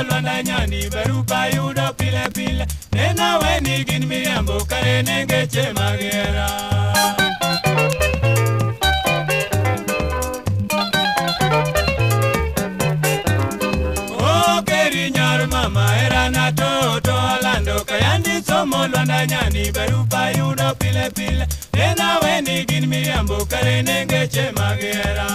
Lwana nyani berupa yudo pile pile nena weni gin miriambo kare nengeche magera O keri nyar mama era na toto alando kayandi somo lwana nyani berupa yudo pile pile nena weni gin miriambo kare nengeche magera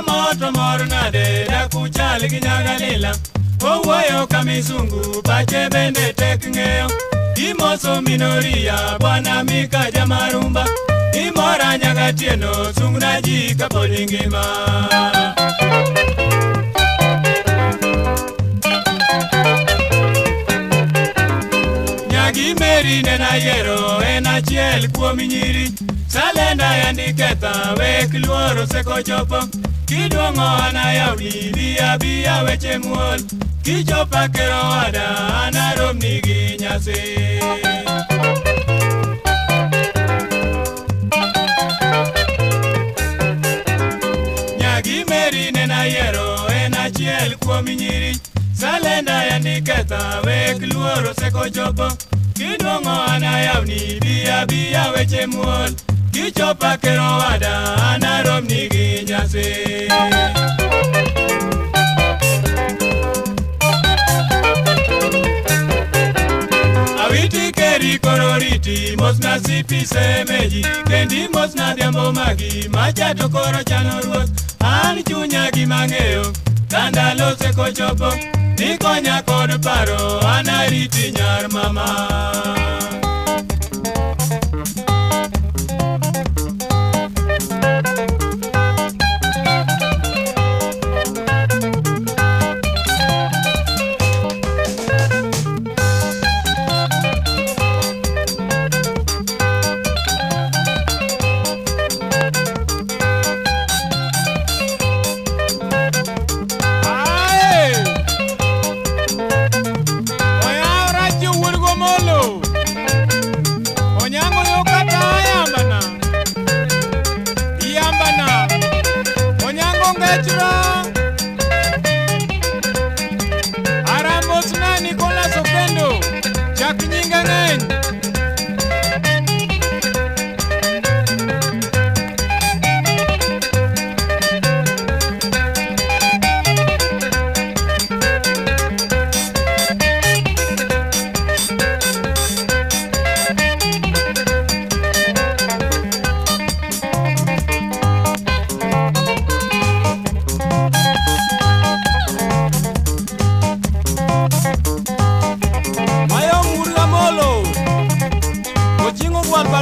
Moto mornade da kuchali kinyagalila Owoyo kamisungu pache bende tekngeo Imoso minoria bwana mika jamarumba Imora nyagatieno sungnaji kapodingima Nyagi meri nena yero ena chiel kuominyiri Salenda yandiketa wek luoro seko chopo Kidwongo anayawni biya biya weche muol Kichopa kero wada anaromni gi nyase Nyagi meri nena yero ena chiel kuominyiri Salenda yandiketa wek luoro seko chopo Kidwongo anayawni biya biya weche muol Kichopa kero wada anaromni gi nyase Awiti keri kororiti mosna sipi semeji Kendi mosna diambo magi machato koro chano ruos An chunya gi mangeo kandalo seko chopo Nikonya kod paro anariti nyar mama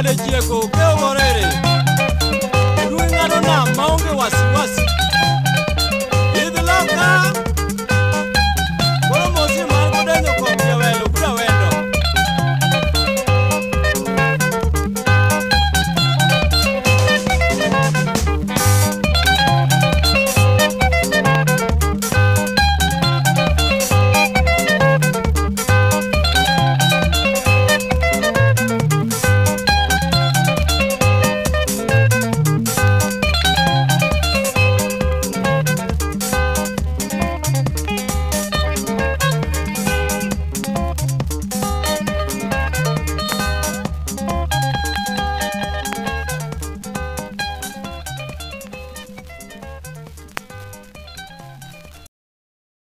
Chieko, keo morere Edui ngano na maonge wasi